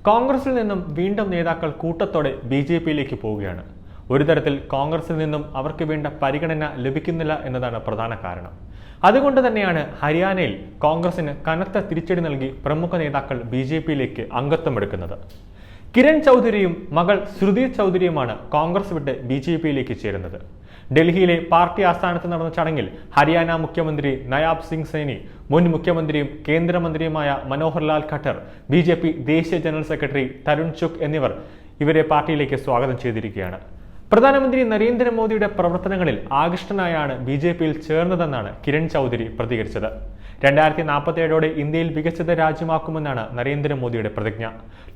കോൺഗ്രസിൽ നിന്നും വീണ്ടും നേതാക്കൾ കൂട്ടത്തോടെ ബി.ജെ.പിയിലേക്ക് പോവുകയാണ്. ഒരു തരത്തിൽ കോൺഗ്രസിൽ നിന്നും അവർക്ക് വേണ്ട പരിഗണന ലഭിക്കുന്നില്ല എന്നതാണ് പ്രധാന കാരണം. അതുകൊണ്ട് തന്നെയാണ് ഹരിയാനയിൽ കോൺഗ്രസിന് കനത്ത തിരിച്ചടി നൽകി പ്രമുഖ നേതാക്കൾ ബി.ജെ.പിയിലേക്ക് അംഗത്വമെടുക്കുന്നത്. കിരൺ ചൗധരിയും മകൾ ശ്രുതി ചൗധരിയുമാണ് കോൺഗ്രസ് വിട്ട് ബി.ജെ.പിയിലേക്ക് ചേരുന്നത്. ഡൽഹിയിലെ പാർട്ടി ആസ്ഥാനത്ത് നടന്ന ചടങ്ങിൽ ഹരിയാന മുഖ്യമന്ത്രി നയാബ് സിംഗ് സൈനി, മുൻ മുഖ്യമന്ത്രിയും കേന്ദ്രമന്ത്രിയുമായ മനോഹർ ലാൽ ഖട്ടർ, ബി.ജെ.പി ദേശീയ ജനറൽ സെക്രട്ടറി തരുൺ ചുഗ് എന്നിവർ ഇവരെ പാർട്ടിയിലേക്ക് സ്വാഗതം ചെയ്തിരിക്കുകയാണ്. പ്രധാനമന്ത്രി നരേന്ദ്രമോദിയുടെ പ്രവർത്തനങ്ങളിൽ ആകൃഷ്ടനായാണ് ബി.ജെ.പിയിൽ ചേർന്നതെന്നാണ് കിരൺ ചൗധരി പ്രതികരിച്ചത്. 2047 ഇന്ത്യയിൽ വികസിത രാജ്യമാക്കുമെന്നാണ് നരേന്ദ്രമോദിയുടെ പ്രതിജ്ഞ.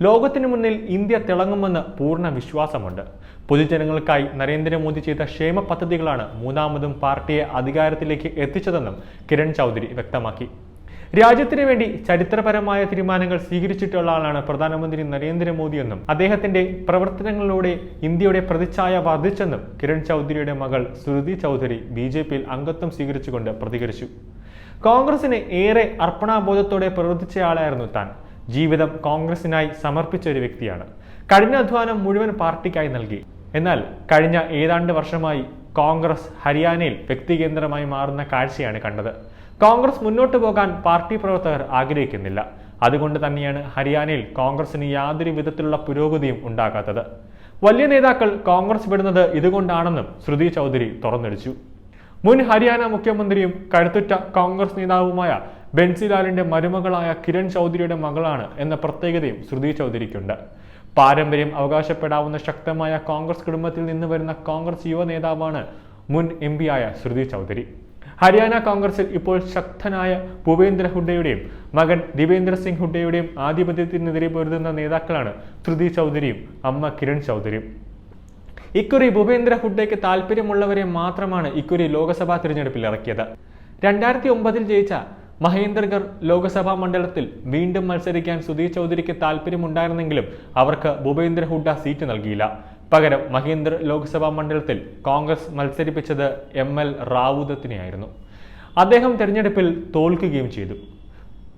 ലോകത്തിനു മുന്നിൽ ഇന്ത്യ തിളങ്ങുമെന്ന് പൂർണ്ണ വിശ്വാസമുണ്ട്. പൊതുജനങ്ങൾക്കായി നരേന്ദ്രമോദി ചെയ്ത ക്ഷേമ പദ്ധതികളാണ് മൂന്നാമതും പാർട്ടിയെ അധികാരത്തിലേക്ക് എത്തിച്ചതെന്നും കിരൺ ചൗധരി വ്യക്തമാക്കി. രാജ്യത്തിന് വേണ്ടി ചരിത്രപരമായ തീരുമാനങ്ങൾ സ്വീകരിച്ചിട്ടുള്ള ആളാണ് പ്രധാനമന്ത്രി നരേന്ദ്രമോദിയെന്നും അദ്ദേഹത്തിന്റെ പ്രവർത്തനങ്ങളിലൂടെ ഇന്ത്യയുടെ പ്രതിച്ഛായ വർദ്ധിച്ചെന്നും കിരൺ ചൗധരിയുടെ മകൾ ശ്രുതി ചൗധരി ബി.ജെ.പിയിൽ അംഗത്വം സ്വീകരിച്ചുകൊണ്ട് പ്രതികരിച്ചു. കോൺഗ്രസിന് ഏറെ അർപ്പണാബോധത്തോടെ പ്രവർത്തിച്ചയാളായിരുന്നു താൻ. ജീവിതം കോൺഗ്രസിനായി സമർപ്പിച്ച ഒരു വ്യക്തിയാണ്. കഠിനാധ്വാനം മുഴുവൻ പാർട്ടിക്കായി നൽകി. എന്നാൽ കഴിഞ്ഞ ഏതാണ്ട് വർഷമായി കോൺഗ്രസ് ഹരിയാനയിൽ വ്യക്തികേന്ദ്രമായി മാറുന്ന കാഴ്ചയാണ് കണ്ടത്. കോൺഗ്രസ് മുന്നോട്ട് പോകാൻ പാർട്ടി പ്രവർത്തകർ ആഗ്രഹിക്കുന്നില്ല. അതുകൊണ്ട് തന്നെയാണ് ഹരിയാനയിൽ കോൺഗ്രസിന് യാതൊരു വിധത്തിലുള്ള പുരോഗതിയും ഉണ്ടാകാത്തത്. വലിയ നേതാക്കൾ കോൺഗ്രസ് വിടുന്നത് ഇതുകൊണ്ടാണെന്നും ശ്രുതി ചൗധരി തുറന്നടിച്ചു. മുൻ ഹരിയാന മുഖ്യമന്ത്രിയും കരുത്തുറ്റ കോൺഗ്രസ് നേതാവുമായ ബൻസിലാലിന്റെ മരുമകളായ കിരൺ ചൗധരിയുടെ മകളാണ് എന്ന പ്രത്യേകതയും ശ്രുതി ചൗധരിക്കുണ്ട്. പാരമ്പര്യം അവകാശപ്പെടാവുന്ന ശക്തമായ കോൺഗ്രസ് കുടുംബത്തിൽ നിന്ന് വരുന്ന കോൺഗ്രസ് യുവ നേതാവാണ് മുൻ എം.പിയായ ശ്രുതി ചൗധരി. ഹരിയാന കോൺഗ്രസിൽ ഇപ്പോൾ ശക്തനായ ഭൂപേന്ദ്ര ഹുഡയുടെയും മകൻ ദിവേന്ദ്ര സിംഗ് ഹുഡയുടെയും ആധിപത്യത്തിനെതിരെ പൊരുതുന്ന നേതാക്കളാണ് ശ്രുതി ചൗധരിയും അമ്മ കിരൺ ചൗധരിയും. ഇക്കുറി ഭൂപേന്ദ്ര ഹുഡയ്ക്ക് താല്പര്യമുള്ളവരെ മാത്രമാണ് ഇക്കുറി ലോക്സഭാ തിരഞ്ഞെടുപ്പിൽ ഇറക്കിയത്. 2009 ജയിച്ച മഹേന്ദർഗർ ലോക്സഭാ മണ്ഡലത്തിൽ വീണ്ടും മത്സരിക്കാൻ ശ്രുതി ചൗധരിക്ക് താല്പര്യമുണ്ടായിരുന്നെങ്കിലും അവർക്ക് ഭൂപേന്ദ്ര ഹുഡ സീറ്റ് നൽകിയില്ല. പകരം മഹേന്ദർ ലോക്സഭാ മണ്ഡലത്തിൽ കോൺഗ്രസ് മത്സരിപ്പിച്ചത് എം.എൽ. റാവുതത്തിനെയായിരുന്നു. അദ്ദേഹം തെരഞ്ഞെടുപ്പിൽ തോൽക്കുകയും ചെയ്തു.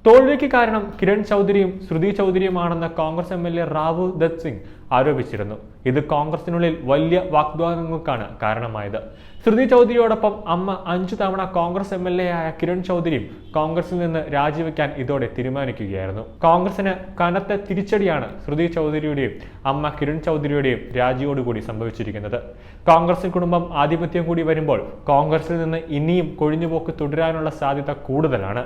തോൽവിക്ക് കാരണം കിരൺ ചൗധരിയും ശ്രുതി ചൗധരിയുമാണെന്ന് കോൺഗ്രസ് എം.എൽ.എ. റാവു ദത്ത് സിംഗ് ആരോപിച്ചിരുന്നു. ഇത് കോൺഗ്രസിനുള്ളിൽ വലിയ വാഗ്വാദങ്ങൾക്കാണ് കാരണമായത്. ശ്രുതി ചൗധരിയോടൊപ്പം അമ്മ 5 തവണ കോൺഗ്രസ് എം.എൽ.എ. ആയ കിരൺ ചൗധരിയും കോൺഗ്രസിൽ നിന്ന് രാജിവെക്കാൻ ഇതോടെ തീരുമാനിക്കുകയായിരുന്നു. കോൺഗ്രസിന് കനത്ത തിരിച്ചടിയാണ് ശ്രുതി ചൗധരിയുടെയും അമ്മ കിരൺ ചൗധരിയുടെയും രാജിയോടുകൂടി സംഭവിച്ചിരിക്കുന്നത്. കോൺഗ്രസ് കുടുംബം ആധിപത്യം കൂടി വരുമ്പോൾ കോൺഗ്രസിൽ നിന്ന് ഇനിയും കൊഴിഞ്ഞുപോക്ക് തുടരാനുള്ള സാധ്യത കൂടുതലാണ്.